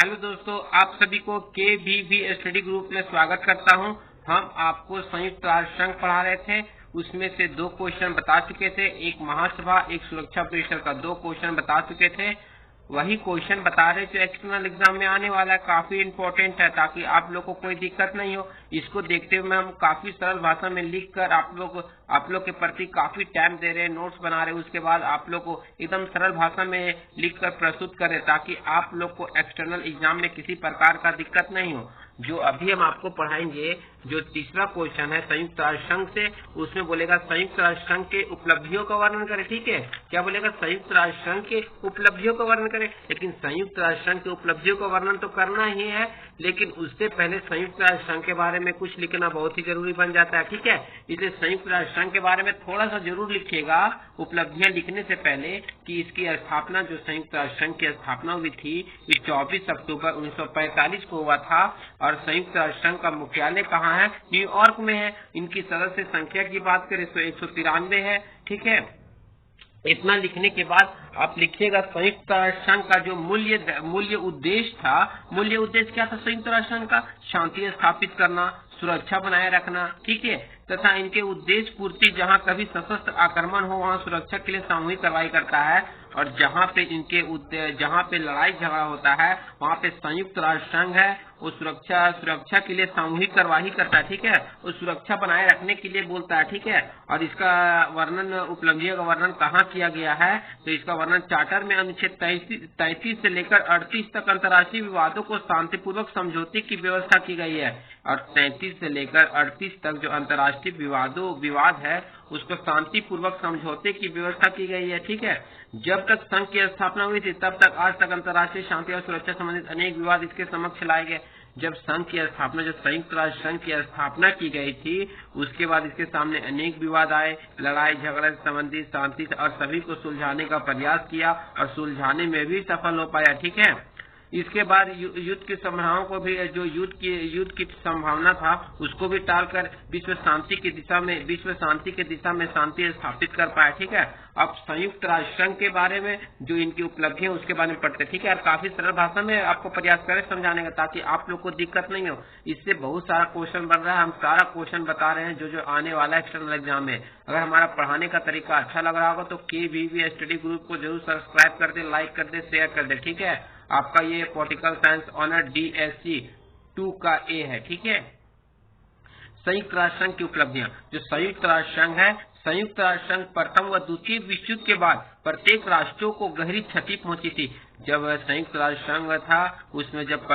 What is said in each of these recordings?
Hello दोस्तों, आप सभी को KVV स्टडी ग्रुप में स्वागत करता हूं। हम आपको संयुक्त राष्ट्र संघ पढ़ा रहे थे, उसमें से 2 क्वेश्चन बता चुके थे। एक महासभा, एक सुरक्षा परिषद का 2 क्वेश्चन बता चुके थे। वही क्वेश्चन बता रहे जो एक्सटर्नल एग्जाम में आने वाला है, काफी इंपॉर्टेंट है ताकि आप लोग को कोई दिक्कत नहीं हो। इसको देखते हुए हम काफी सरल भाषा में लिखकर आप लोग के प्रति काफी टाइम दे रहे हैं, नोट्स बना रहे हैं। उसके बाद आप लोग को एकदम सरल भाषा में लिखकर प्रस्तुत करें ताकि आप लोग को एक्सटर्नल एग्जाम में किसी प्रकार का दिक्कत नहीं हो। जो अभी हम आपको पढ़ाएंगे, जो तीसरा क्वेश्चन है संयुक्त राष्ट्र संघ से, उसमें बोलेगा संयुक्त राष्ट्र संघ के उपलब्धियों का वर्णन करें। ठीक है, क्या बोलेगा? संयुक्त राष्ट्र संघ के उपलब्धियों का वर्णन करें। लेकिन संयुक्त राष्ट्र संघ के उपलब्धियों का वर्णन तो करना ही है, लेकिन उससे पहले संयुक्त राष्ट्र संघ के बारे में कुछ लिखना बहुत ही जरूरी बन जाता है। ठीक है, इसलिए संयुक्त राष्ट्र संघ के बारे में थोड़ा सा जरूर लिखिएगा उपलब्धियां लिखने से पहले कि इसकी स्थापना, जो संयुक्त राष्ट्र संघ की स्थापना हुई थी, ये 24 अक्टूबर 1945 को हुआ था। और संयुक्त राष्ट्र संघ का मुख्यालय कहाँ है? न्यूयॉर्क में है। इनकी सदस्य संख्या की बात करें तो 193 है। ठीक है, इतना लिखने के बाद आप लिखिएगा संयुक्त राष्ट्र संघ का जो मूल्य उद्देश्य था। मूल्य उद्देश्य क्या था संयुक्त राष्ट्र संघ का? शांति स्थापित करना, सुरक्षा बनाए रखना। ठीक है, तथा इनके उद्देश्य पूर्ति, जहां कभी सशस्त्र आक्रमण हो वहां सुरक्षा के लिए सामूहिक कार्रवाई करता है, और जहां पे लड़ाई झगड़ा होता है वहां पे संयुक्त राष्ट्र संघ है वो सुरक्षा के लिए सामूहिक कार्रवाई करता है। ठीक है, वो सुरक्षा बनाए रखने के लिए बोलता है। ठीक है, और इसका वर्णन, उपलब्धियों का वर्णन कहाँ किया गया है? तो इसका वर्णन चार्टर में अनुच्छेद 33 से लेकर 38 तक अंतर्राष्ट्रीय विवादों को शांतिपूर्वक समझौते की व्यवस्था की गई है। और 33 से लेकर 38 तक जो अंतर्राष्ट्रीय विवाद है उसको शांतिपूर्वक समझौते की व्यवस्था की गई है। ठीक है, जब तक संघ की स्थापना हुई थी तब तक आज तक अंतर्राष्ट्रीय शांति और सुरक्षा संबंधित अनेक विवाद इसके समक्ष लाए गए। जब संघ की स्थापना, जब संयुक्त राष्ट्र संघ की स्थापना की गई थी, उसके बाद इसके सामने अनेक विवाद आए, लड़ाई झगड़े संबंधी, शांति और सभी को सुलझाने का प्रयास किया और सुलझाने में भी सफल हो पाया। ठीक है, इसके बाद युद्ध की संभावनाओं को भी, जो युद्ध की संभावना था उसको भी टालकर विश्व शांति की दिशा में शांति स्थापित कर पाया। ठीक है, अब संयुक्त राष्ट्र संघ के बारे में जो इनकी उपलब्धि है उसके बारे में पढ़ते। ठीक है, और काफी सरल भाषा में आपको प्रयास करें समझाने का ताकि आप लोग को दिक्कत नहीं हो। इससे बहुत सारा क्वेश्चन बन रहा है, हम सारा क्वेश्चन बता रहे हैं जो आने वाला एक्सटर्नल एग्जाम में। अगर हमारा पढ़ाने का तरीका अच्छा लग रहा होगा तो KVV स्टडी ग्रुप को जरूर सब्सक्राइब कर दे, लाइक कर दे, शेयर कर दे। ठीक है, आपका ये पॉलिटिकल साइंस ऑनर DSC 2 का A है। ठीक है, संयुक्त राष्ट्र संघ की उपलब्धियां, जो संयुक्त राष्ट्र संघ है, संयुक्त राष्ट्र संघ प्रथम व द्वितीय विश्व युद्ध के बाद प्रत्येक राष्ट्रों को गहरी क्षति पहुंची थी। जब संयुक्त राष्ट्र संघ था उसमें जब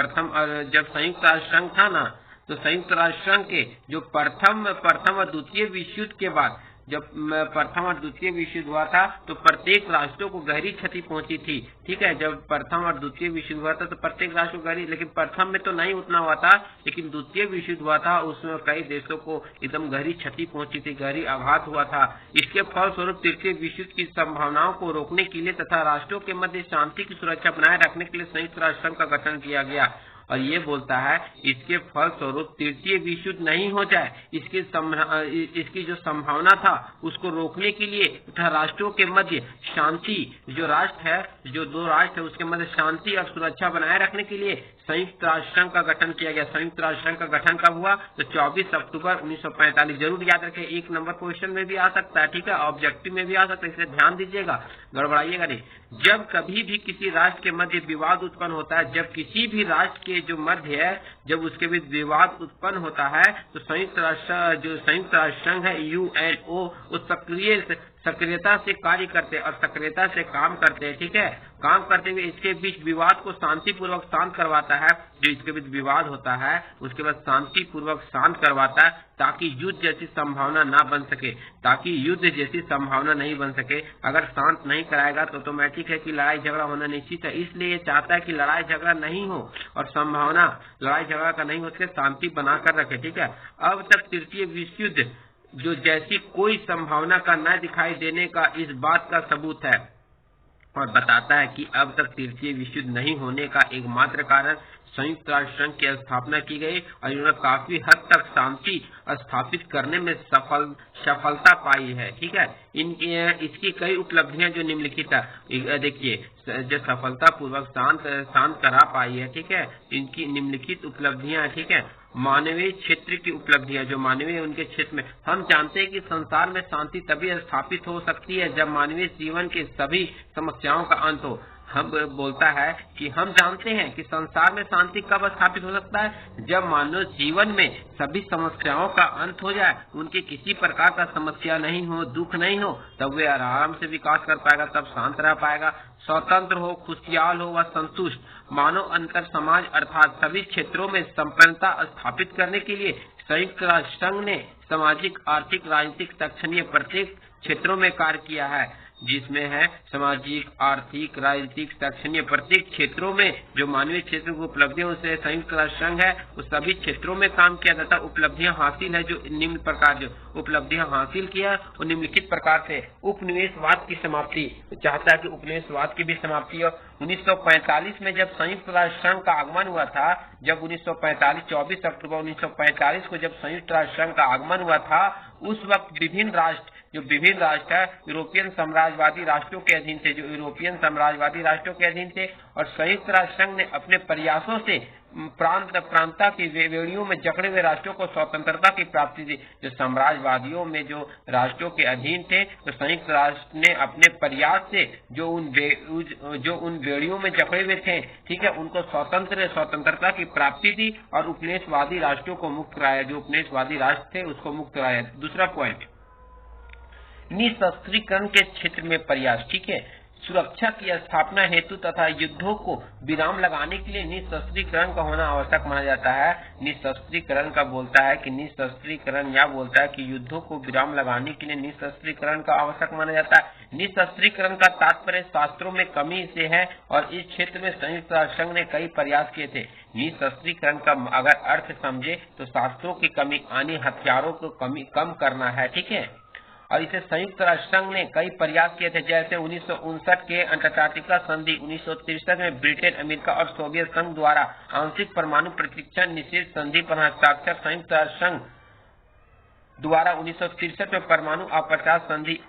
संयुक्त राष्ट्र संघ था ना, तो संयुक्त राष्ट्र संघ के जो प्रथम व द्वितीय विश्व युद्ध के बाद, जब प्रथम और द्वितीय विश्व युद्ध हुआ था तो प्रत्येक राष्ट्रों को गहरी क्षति पहुंची थी। ठीक है, जब प्रथम और द्वितीय विश्व युद्ध हुआ था तो प्रत्येक राष्ट्र को गहरी, लेकिन प्रथम में तो नहीं उतना हुआ था, लेकिन द्वितीय विश्व युद्ध हुआ था उसमें कई देशों को एकदम गहरी क्षति पहुंची थी, गहरी आघात हुआ था। इसके फलस्वरूप तृतीय विश्व युद्ध की संभावनाओं को रोकने के लिए तथा राष्ट्रों के मध्य शांति की सुरक्षा बनाए रखने के लिए संयुक्त राष्ट्र संघ का गठन किया गया। और ये बोलता है इसके फलस्वरूप तृतीय विश्व युद्ध नहीं हो जाए, इसकी जो संभावना था उसको रोकने के लिए तथा राष्ट्रों के मध्य शांति, जो 2 राष्ट्र है उसके मध्य शांति और सुरक्षा बनाए रखने के लिए संयुक्त राष्ट्र संघ का गठन किया गया। संयुक्त राष्ट्र संघ का गठन कब हुआ? तो 24 अक्टूबर 1945। जरूर याद रखें, 1 नंबर क्वेश्चन में भी आ सकता है। ठीक है, ऑब्जेक्टिव में भी आ सकता है, इसलिए ध्यान दीजिएगा, गड़बड़ाइएगा नहीं। जब कभी भी किसी राष्ट्र के मध्य विवाद उत्पन्न होता है, जब किसी भी राष्ट्र के जो मध्य है जब उसके बीच विवाद उत्पन्न होता है तो संयुक्त राष्ट्र संघ है UNO, उस सक्रियता से कार्य करते और सक्रियता से काम करते हैं। ठीक है, काम करते हुए इसके बीच विवाद को शांतिपूर्वक शांत करवाता है। जो इसके बीच विवाद होता है उसके बाद शांतिपूर्वक शांत करवाता है ताकि युद्ध जैसी संभावना ना बन सके, ताकि युद्ध जैसी संभावना नहीं बन सके। अगर शांत नहीं कराएगा तो ऑटोमेटिक है कि लड़ाई झगड़ा होना निश्चित है। इसलिए ये चाहता है कि लड़ाई झगड़ा नहीं हो और संभावना लड़ाई झगड़ा का नहीं हो सके, शांति बनाकर रखे। ठीक है, अब तक तृतीय विश्व युद्ध जो जैसी कोई संभावना का न दिखाई देने का इस बात का सबूत है और बताता है कि अब तक तृतीय विश्व युद्ध नहीं होने का एकमात्र कारण संयुक्त राष्ट्र संघ की स्थापना की गई और इन्होंने काफी हद तक शांति स्थापित करने में सफलता पाई है। ठीक है, इसकी कई उपलब्धियां जो निम्नलिखित है, देखिए जो सफलता पूर्वक शांत करा पाई है। ठीक है, इनकी निम्नलिखित उपलब्धियां, ठीक है, मानवीय क्षेत्र की उपलब्धियां, जो मानवीय उनके क्षेत्र में, हम जानते हैं कि संसार में शांति तभी स्थापित हो सकती है जब मानवीय जीवन के सभी समस्याओं का अंत हो। हम बोलता है कि हम जानते हैं कि संसार में शांति कब स्थापित हो सकता है, जब मानव जीवन में सभी समस्याओं का अंत हो जाए, उनके किसी प्रकार का समस्या नहीं हो, दुख नहीं हो, तब वे आराम से विकास कर पाएगा, तब शांत रह पाएगा, स्वतंत्र हो, खुशहाल हो व संतुष्ट। मानव अंतर समाज अर्थात सभी क्षेत्रों में संपन्नता स्थापित करने के लिए संयुक्त राष्ट्र संघ ने सामाजिक, आर्थिक, राजनीतिक, शैक्षणिक प्रत्येक क्षेत्रों में कार्य किया है, जिसमें है सामाजिक, आर्थिक, राजनीतिक, शैक्षणिक प्रत्येक क्षेत्रों में जो मानवीय क्षेत्र की उपलब्धियां उसे संयुक्त राष्ट्र संघ है, उस सभी क्षेत्रों में काम किया जाता है। उपलब्धियां हासिल है, जो निम्न प्रकार जो उपलब्धियां हासिल किया वो निम्नलिखित प्रकार से। उपनिवेशवाद की समाप्ति, चाहता है कि उपनिवेशवाद की भी समाप्ति हो। 1945 में जब संयुक्त राष्ट्र संघ का आगमन हुआ था, जब 24 अक्टूबर 1945 को जब संयुक्त राष्ट्र संघ का आगमन हुआ था, उस वक्त विभिन्न राष्ट्र है यूरोपियन साम्राज्यवादी राष्ट्रों के अधीन थे, और संयुक्त राष्ट्र संघ ने अपने प्रयासों से प्रांता की वेड़ियों में जकड़े हुए राष्ट्रों को स्वतंत्रता की प्राप्ति दी। जो साम्राज्यवादियों में जो राष्ट्रों के अधीन थे, तो संयुक्त राष्ट्र ने अपने प्रयास से जो उन वेड़ियों में जकड़े हुए थे, ठीक है, उनको स्वतंत्रता की प्राप्ति दी और उपनिवेशवादी राष्ट्रों को मुक्त कराया, जो उपनिवेशवादी राष्ट्र थे उसको मुक्त कराया। दूसरा पॉइंट, निशस्त्रीकरण के क्षेत्र में प्रयास। ठीक है, सुरक्षा की स्थापना हेतु तथा युद्धों को विराम लगाने के लिए निशस्त्रीकरण का होना आवश्यक माना जाता है। निशस्त्रीकरण का बोलता है कि निशस्त्रीकरण या बोलता है कि युद्धों को विराम लगाने के लिए निशस्त्रीकरण का आवश्यक माना जाता है। निशस्त्रीकरण का तात्पर्य शास्त्रों में कमी से है और इस क्षेत्र में संयुक्त राष्ट्र संघ ने कई प्रयास किए थे। निशस्त्रीकरण का अगर अर्थ समझे तो शास्त्रों की कमी आने, हथियारों को कम करना है। ठीक है, और इसे संयुक्त राष्ट्र संघ ने कई प्रयास किए थे, जैसे 1959 के अंटार्कटिका संधि, 1963 में ब्रिटेन, अमेरिका और सोवियत संघ द्वारा आंशिक परमाणु प्रतिरक्षण निषेध संधि पर हस्ताक्षर, संयुक्त राष्ट्र संघ द्वारा 1963 में परमाणु अप्रसार संधि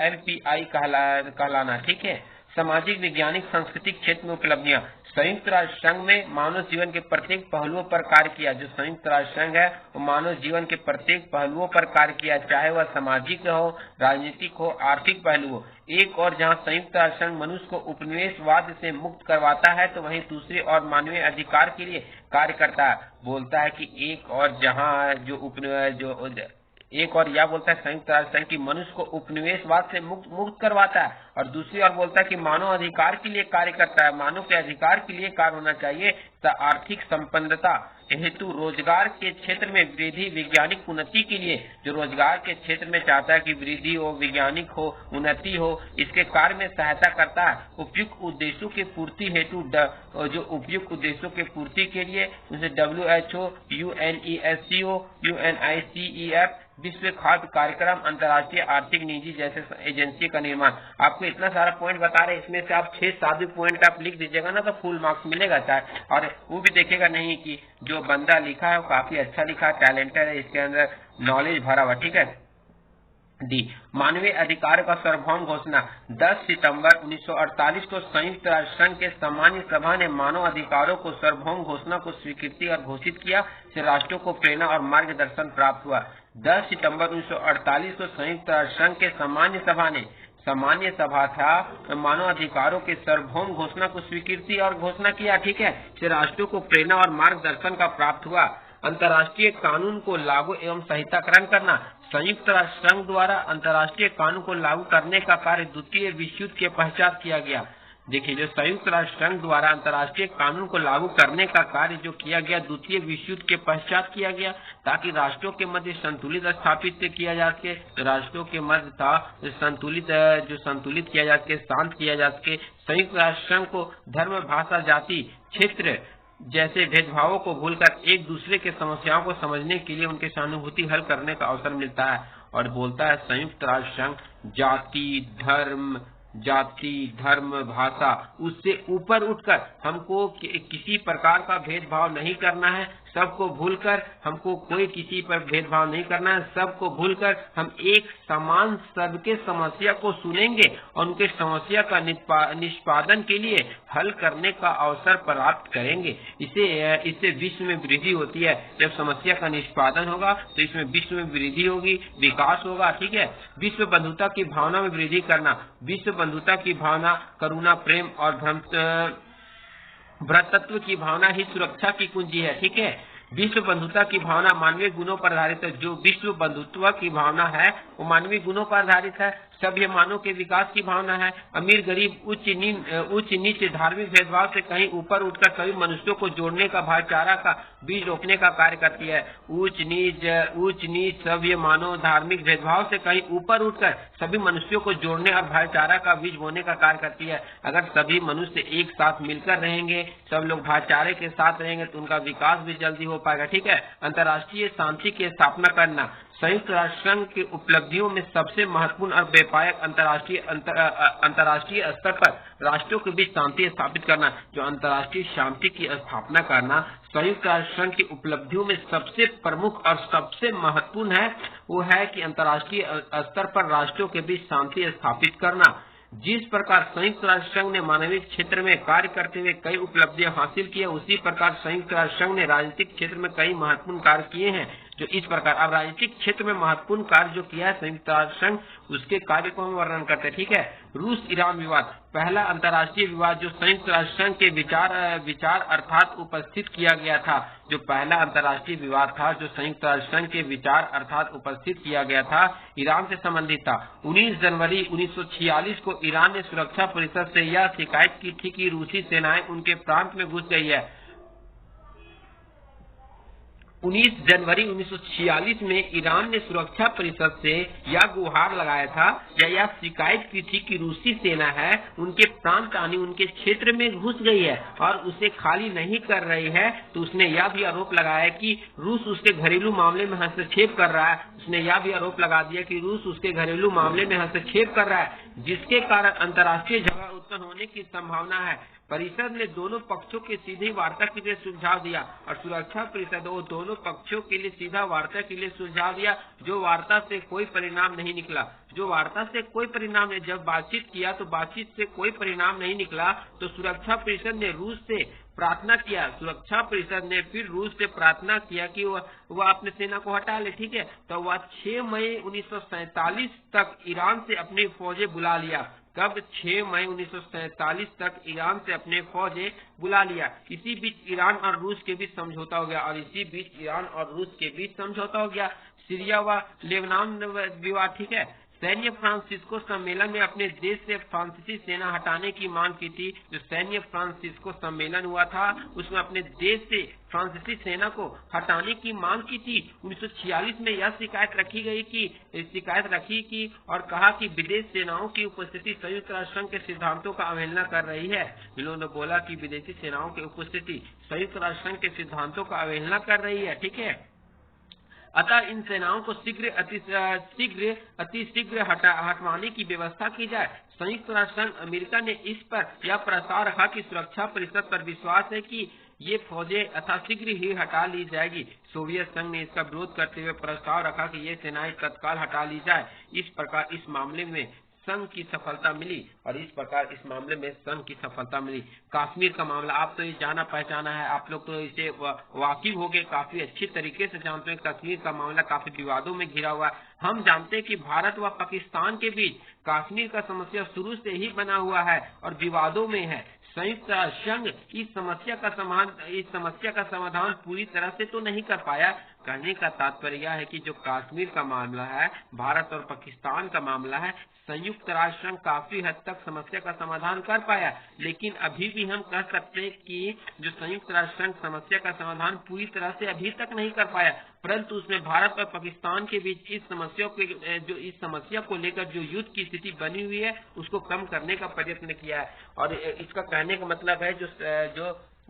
LPI कहलाना। ठीक है, सामाजिक, वैज्ञानिक, सांस्कृतिक क्षेत्र में उपलब्धियां। संयुक्त राष्ट्र संघ में मानव जीवन के प्रत्येक पहलुओं पर कार्य किया। जो संयुक्त राष्ट्र संघ है वो मानव जीवन के प्रत्येक पहलुओं पर कार्य किया, चाहे वह सामाजिक हो, राजनीतिक हो, आर्थिक पहलू हो। एक और जहां संयुक्त राष्ट्र संघ मनुष्य को उपनिवेशवाद से मुक्त करवाता है, तो वहीं दूसरी ओर मानवीय अधिकार के लिए कार्य करता है। बोलता है कि एक और जहां एक और यह बोलता है संयुक्त राष्ट्र संघ की मनुष्य को उपनिवेशवाद से मुक्त करवाता है, और दूसरी ओर बोलता है कि मानव अधिकार के लिए कार्य करता है। मानव के अधिकार के लिए कार्य होना चाहिए। आर्थिक संपन्नता हेतु रोजगार के क्षेत्र में वृद्धि, वैज्ञानिक उन्नति के लिए जो रोजगार के क्षेत्र में चाहता है कि वृद्धि हो, वैज्ञानिक हो, उन्नति हो, इसके कार्य में सहायता करता है। उपयुक्त उद्देश्यों की पूर्ति हेतु जो उपयुक्त उद्देश्यों के पूर्ति के लिए जैसे WHO, UNESCO, UNICEF, विश्व खाद्य कार्यक्रम, अंतर्राष्ट्रीय आर्थिक निधि जैसे एजेंसी का निर्माण। आपको इतना सारा पॉइंट बता रहे हैं, इसमें से आप 6-7 पॉइंट आप लिख दीजिएगा ना, तो फुल मार्क्स मिलेगा चाहे। और वो भी देखेगा नहीं कि जो बंदा लिखा है वो काफी अच्छा लिखा है, टैलेंटेड है, इसके अंदर नॉलेज भरा हुआ। ठीक है, डी, मानवीय अधिकार का सार्वभौम घोषणा। 10 सितंबर 1948 को संयुक्त राष्ट्र संघ के सामान्य सभा ने मानव अधिकारों को सार्वभौम घोषणा को स्वीकृति और घोषित किया, से राष्ट्रों को प्रेरणा और मार्गदर्शन प्राप्त हुआ। 10 सितंबर 1948 को संयुक्त राष्ट्र संघ के सामान्य सभा था, मानव अधिकारों के सार्वभौम घोषणा को स्वीकृति और घोषणा किया। ठीक है, से राष्ट्रों को प्रेरणा और मार्गदर्शन का प्राप्त हुआ। अंतर्राष्ट्रीय कानून को लागू एवं संहिताकरण करना। संयुक्त राष्ट्र संघ द्वारा अंतर्राष्ट्रीय कानून को लागू करने का कार्य द्वितीय विश्व युद्ध के पश्चात किया गया। देखिए, जो संयुक्त राष्ट्र संघ द्वारा अंतर्राष्ट्रीय कानून को लागू करने का कार्य जो किया गया द्वितीय विश्व युद्ध के पश्चात किया गया, ताकि राष्ट्रों के मध्य संतुलित स्थापित किया जा सके। राष्ट्रों के मध्य था संतुलित किया जा सके, शांत किया जा सके। संयुक्त राष्ट्र संघ को धर्म, भाषा, जाति, क्षेत्र जैसे भेदभावों को भूलकर एक दूसरे के समस्याओं को समझने के लिए उनके सहानुभूति हल करने का अवसर मिलता है। और बोलता है संयुक्त राष्ट्र संघ जाति, धर्म, जाति, धर्म, भाषा, उससे ऊपर उठकर हमको किसी प्रकार का भेदभाव नहीं करना है। सबको भूलकर हमको कोई किसी पर भेदभाव नहीं करना है। सबको भूलकर हम एक समान सबके समस्या को सुनेंगे और उनके समस्या का निष्पादन के लिए हल करने का अवसर प्राप्त करेंगे। इससे विश्व में वृद्धि होती है। जब समस्या का निष्पादन होगा तो इसमें विश्व में वृद्धि होगी, विकास होगा। ठीक है, विश्व बंधुता की भावना में वृद्धि करना। विश्व बंधुता की भावना, करुणा, प्रेम और भ्रातृत्व की भावना ही सुरक्षा की कुंजी है। ठीक है, विश्व बंधुता की भावना मानवीय गुणों पर आधारित है। जो विश्व बंधुत्व की भावना है वो मानवीय गुणों पर आधारित है। सभ्य मानव के विकास की भावना है। अमीर गरीब, उच्च नीच, धार्मिक भेदभाव से कहीं ऊपर उठकर सभी मनुष्यों को जोड़ने का, भाईचारा का बीज रोपने का कार्य करती है। उच्च नीच, सभ्य मानव, धार्मिक भेदभाव से कहीं ऊपर उठकर सभी मनुष्यों को जोड़ने और भाईचारा का बीज बोने का कार्य करती है। अगर सभी मनुष्य एक साथ मिलकर रहेंगे, सब लोग भाईचारे के साथ रहेंगे तो उनका विकास भी जल्दी हो पाएगा। ठीक है, अंतर्राष्ट्रीय शांति की स्थापना करना। संयुक्त राष्ट्र संघ की उपलब्धियों में सबसे महत्वपूर्ण और व्यापक अंतर्राष्ट्रीय स्तर पर राष्ट्रों के बीच शांति स्थापित करना। जो अंतर्राष्ट्रीय शांति की स्थापना करना संयुक्त राष्ट्र संघ की उपलब्धियों में सबसे प्रमुख और सबसे महत्वपूर्ण है, वो है कि अंतर्राष्ट्रीय स्तर पर राष्ट्रों के बीच शांति स्थापित करना। जिस प्रकार संयुक्त राष्ट्र संघ ने मानवीय क्षेत्र में कार्य करते हुए कई उपलब्धियां हासिल की है, उसी प्रकार संयुक्त राष्ट्र संघ ने राजनीतिक क्षेत्र में कई महत्वपूर्ण कार्य किए हैं। जो इस प्रकार अब राजनीतिक क्षेत्र में महत्वपूर्ण कार्य जो किया है संयुक्त राष्ट्र संघ, उसके कार्य को हम वर्णन करते हैं। ठीक है, रूस ईरान विवाद, पहला अंतर्राष्ट्रीय विवाद जो संयुक्त राष्ट्र संघ के विचार अर्थात उपस्थित किया गया था। जो पहला अंतर्राष्ट्रीय विवाद था जो संयुक्त राष्ट्र संघ के विचार अर्थात उपस्थित किया गया था, ईरान से संबंधित था। 19 जनवरी 1946 को ईरान ने सुरक्षा परिषद से यह शिकायत की थी कि रूसी सेनाएं उनके प्रांत में घुस गई है। 19 जनवरी 1946 में ईरान ने सुरक्षा परिषद से यह गुहार लगाया था या यह शिकायत की थी कि रूसी सेना है उनके प्रांत यानी उनके क्षेत्र में घुस गई है और उसे खाली नहीं कर रही है। तो उसने यह भी आरोप लगाया कि रूस उसके घरेलू मामले में हस्तक्षेप कर रहा है। उसने यह भी आरोप लगा दिया कि रूस उसके घरेलू मामले में हस्तक्षेप कर रहा है, जिसके कारण अंतर्राष्ट्रीय झगड़ा उत्पन्न होने की संभावना है। परिषद ने दोनों पक्षों के सीधी वार्ता के लिए सुझाव दिया और सुरक्षा परिषद वो दोनों पक्षों के लिए सीधा वार्ता के लिए सुझाव दिया, जो वार्ता से कोई परिणाम नहीं निकला। जब बातचीत किया तो बातचीत से कोई परिणाम नहीं निकला तो सुरक्षा परिषद ने रूस से प्रार्थना किया। सुरक्षा परिषद ने फिर रूस से प्रार्थना किया कि वह अपने सेना को हटा ले। ठीक है, तो वह 6 मई 1947 तक ईरान से अपनी फौजें बुला लिया। कब? 6 मई 1947 तक ईरान से अपने फौजें बुला लिया। इसी बीच ईरान और रूस के बीच समझौता हो गया सीरिया व लेबनान विवाद। ठीक है, सैन्य फ्रांसिस्को सम्मेलन में अपने देश से फ्रांसीसी सेना हटाने की मांग की थी। जो सैन्य फ्रांसिस्को सम्मेलन हुआ था उसमें अपने देश से फ्रांसीसी सेना को हटाने की मांग की थी। 1946 में यह शिकायत रखी कि और कहा कि विदेश सेनाओं की उपस्थिति संयुक्त राष्ट्र संघ के सिद्धांतों का अवहेलना कर रही है। इन्होंने बोला कि विदेशी सेनाओं की उपस्थिति संयुक्त राष्ट्र संघ के सिद्धांतों का अवहेलना कर रही है। ठीक है, अतः इन सेनाओं को अतिशीघ्र हटवाने की व्यवस्था की जाए। संयुक्त राष्ट्र संघ अमेरिका ने इस पर यह प्रस्ताव रखा कि सुरक्षा परिषद पर विश्वास है कि ये फौजें यथाशीघ्र ही हटा ली जाएगी। सोवियत संघ ने इसका विरोध करते हुए प्रस्ताव रखा कि ये सेनाएं तत्काल हटा ली जाए। इस प्रकार इस मामले में संघ की सफलता मिली। कश्मीर का मामला आप तो ये जाना पहचाना है, आप लोग तो इसे वाकिफ हो गए, काफी अच्छी तरीके से जानते हैं। कश्मीर का मामला काफी विवादों में घिरा हुआ है। हम जानते हैं कि भारत व पाकिस्तान के बीच कश्मीर का समस्या शुरू से ही बना हुआ है और विवादों में है। संयुक्त राष्ट्र संघ इस समस्या का समाधान पूरी तरह से तो नहीं कर पाया। कहने का तात्पर्य यह है कि जो कश्मीर का मामला है, भारत और पाकिस्तान का मामला है, संयुक्त राष्ट्र संघ काफी हद तक समस्या का समाधान कर पाया। लेकिन अभी भी हम कह सकते हैं कि जो संयुक्त राष्ट्र संघ समस्या का समाधान पूरी तरह से अभी तक नहीं कर पाया, परंतु उसमें भारत और पाकिस्तान के बीच इस समस्या को लेकर जो युद्ध की स्थिति बनी हुई है उसको कम करने का प्रयत्न किया है। और इसका कहने का मतलब है जो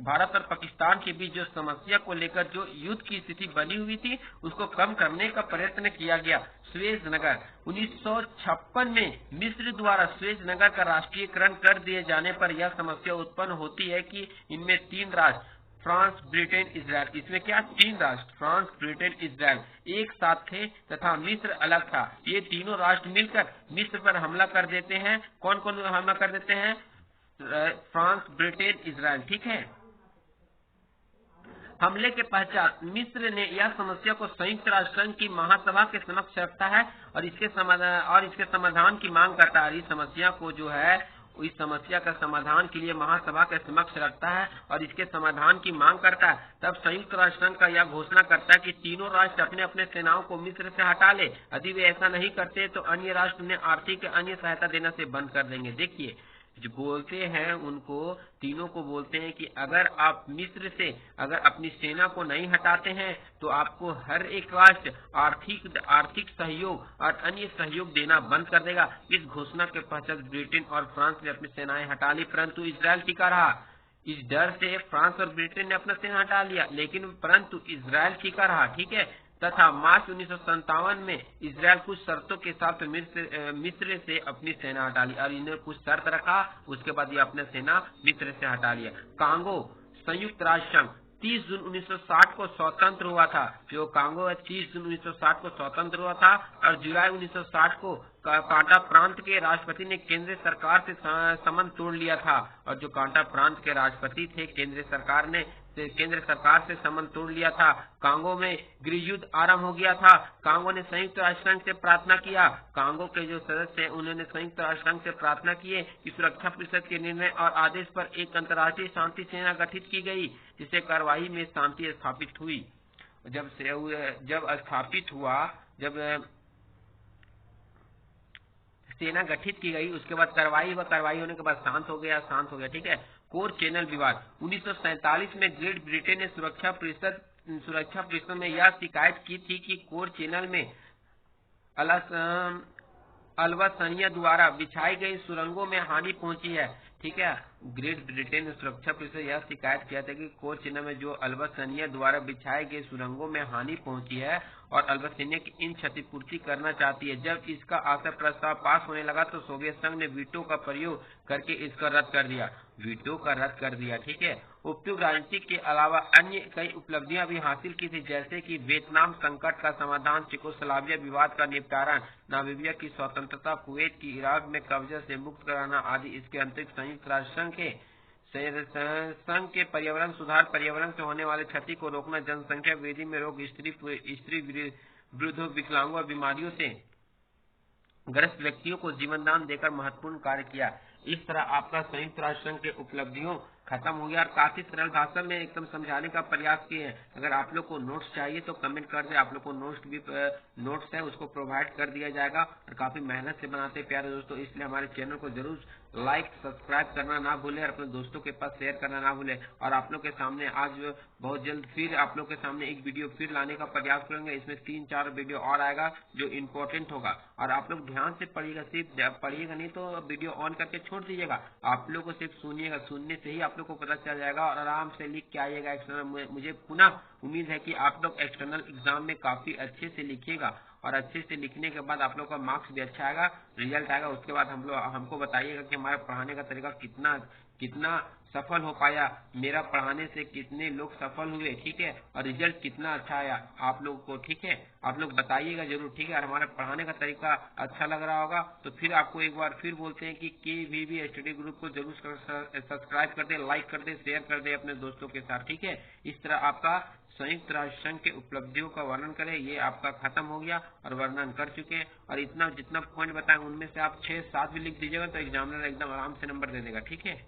भारत और पाकिस्तान के बीच जो समस्या को लेकर जो युद्ध की स्थिति बनी हुई थी उसको कम करने का प्रयत्न किया गया। सुएज नगर 1956 में मिस्र द्वारा सुएज नगर का राष्ट्रीयकरण कर दिए जाने पर यह समस्या उत्पन्न होती है कि इनमें 3 राष्ट्र फ्रांस, ब्रिटेन, इजराइल, इसमें क्या 3 राष्ट्र फ्रांस, ब्रिटेन, इजराइल एक साथ थे तथा मिस्र अलग था। ये तीनों राष्ट्र मिलकर मिस्र पर हमला कर देते हैं। कौन कौन हमला कर देते हैं? France, Britain, Israel. ठीक है। हमले के पश्चात मिस्र ने यह समस्या को संयुक्त राष्ट्र संघ की महासभा के समक्ष रखता है और इसके समाधान की मांग करता है। इस समस्या को जो है इस समस्या का समाधान के लिए महासभा के समक्ष रखता है और इसके समाधान की मांग करता है। तब संयुक्त राष्ट्र संघ का यह घोषणा करता है कि तीनों राष्ट्र अपने अपने सेनाओं को मिस्र से हटा ले। यदि वे ऐसा नहीं करते तो अन्य राष्ट्र उन्हें आर्थिक अन्य सहायता देना से बंद कर देंगे। देखिए, जो बोलते हैं उनको तीनों को बोलते हैं कि अगर आप मिस्र से अगर अपनी सेना को नहीं हटाते हैं तो आपको हर एक राष्ट्र आर्थिक सहयोग और अन्य सहयोग देना बंद कर देगा। इस घोषणा के पश्चात ब्रिटेन और फ्रांस ने अपनी सेनाएं हटा ली, परंतु इजराइल टिका रहा। इस डर से फ्रांस और ब्रिटेन ने अपना सेना हटा लिया, लेकिन परंतु इजराइल टिका रहा। ठीक है। तथा मार्च 1957 में इजराइल कुछ शर्तों के साथ मिस्र से अपनी सेना हटा ली और इन्हें कुछ शर्त रखा। उसके बाद ये अपना सेना मिस्र से हटा लिया। कांगो संयुक्त राष्ट्र संघ 30 जून 1960 को स्वतंत्र हुआ था। जो कांगो है 30 जून 1960 को स्वतंत्र हुआ था और जुलाई 1960 को कांटा प्रांत के राष्ट्रपति ने केंद्र सरकार से संबंध तोड़ लिया था। और जो कांटा प्रांत के राष्ट्रपति थे केंद्र सरकार से संबंध तोड़ लिया था। कांगो में गृह युद्ध आरंभ हो गया था। कांगो ने संयुक्त राष्ट्र संघ से प्रार्थना किया। कांगो के जो सदस्य हैं उन्होंने संयुक्त राष्ट्र संघ से प्रार्थना की कि सुरक्षा परिषद के निर्णय और आदेश पर एक अंतर्राष्ट्रीय शांति सेना गठित की गई, जिससे कार्रवाई में शांति स्थापित हुई। जब स्थापित हुआ, जब सेना गठित की गई, उसके बाद कार्रवाई होने के बाद शांत हो गया। ठीक है। कोर चैनल विवाद 1947 में ग्रेट ब्रिटेन ने सुरक्षा परिषद में यह शिकायत की थी कि कोर चैनल में अल्बानिया द्वारा बिछाई गई सुरंगों में हानि पहुंची है। ठीक है। ग्रेट ब्रिटेन ने सुरक्षा परिषद यह शिकायत किया था कि कोर चैनल में जो अल्बानिया द्वारा बिछाई गई सुरंगों में हानि पहुंची है और अल्बानिया की इन क्षतिपूर्ति करना चाहती है। जब इसका आशय प्रस्ताव पास होने लगा तो सोवियत संघ ने वीटो का प्रयोग करके इसका रद्द कर दिया। ठीक है। उपयुक्त राजनीति के अलावा अन्य कई उपलब्धियां भी हासिल की थी, जैसे कि वियतनाम संकट का समाधान, चेकोस्लोवाकिया विवाद का निपटारा, नामीबिया की स्वतंत्रता, कुवैत की इराक में कब्जा से मुक्त कराना आदि। इसके अंतरिक्ष संयुक्त राष्ट्र संघ के पर्यावरण सुधार, पर्यावरण से होने वाले क्षति को रोकना, जनसंख्या वृद्धि में रोक, स्त्री वृद्धों, विकलांगों और बीमारियों से ग्रस्त व्यक्तियों को जीवनदान देकर महत्वपूर्ण कार्य किया। इस तरह आपका संयुक्त राष्ट्र संघ के उपलब्धियों खत्म हो गया और काफी सरल भाषा में एकदम समझाने का प्रयास किए हैं। अगर आप लोग को नोट्स चाहिए तो कमेंट कर दे, आप लोग को नोट्स है उसको प्रोवाइड कर दिया जाएगा। और काफी मेहनत से बनाते हैं प्यारे दोस्तों, इसलिए हमारे चैनल को जरूर लाइक सब्सक्राइब करना ना भूले और अपने दोस्तों के पास शेयर करना ना भूले। और आप लोग के सामने आज बहुत जल्द फिर आप लोग के सामने एक वीडियो फिर लाने का प्रयास करेंगे। इसमें 3-4 वीडियो और आएगा जो इम्पोर्टेंट होगा और आप लोग ध्यान से पढ़िएगा, सिर्फ पढ़िएगा नहीं तो वीडियो ऑन करके छोड़ दीजिएगा। आप लोग को सिर्फ सुनिएगा, सुनने से ही आप लोग को पता चल जाएगा और आराम से लिख के आइएगा एक्सटर्नल। मुझे पुनः उम्मीद है कि आप लोग एक्सटर्नल एग्जाम में काफी अच्छे से लिखिएगा और अच्छे से लिखने के बाद आप लोग का मार्क्स भी अच्छा आएगा, रिजल्ट आएगा। उसके बाद हमको बताइएगा कि हमारे पढ़ाने का तरीका कितना सफल हो पाया, मेरा पढ़ाने से कितने लोग सफल हुए। ठीक है। और रिजल्ट कितना अच्छा आया आप लोग को। ठीक है। आप लोग बताइएगा जरूर। ठीक है। और हमारे पढ़ाने का तरीका अच्छा लग रहा होगा तो फिर आपको एक बार फिर बोलते हैं कि KVV स्टडी ग्रुप को जरूर सब्सक्राइब कर दे, लाइक कर दे, शेयर कर दे अपने दोस्तों के साथ। ठीक है। इस तरह आपका संयुक्त राष्ट्र संघ के उपलब्धियों का वर्णन करें, ये आपका खत्म हो गया और वर्णन कर चुके हैं। और इतना जितना पॉइंट बताएं उनमें से आप 6-7 भी लिख दीजिएगा तो एग्जामिनर एकदम आराम से नंबर दे देगा। ठीक है।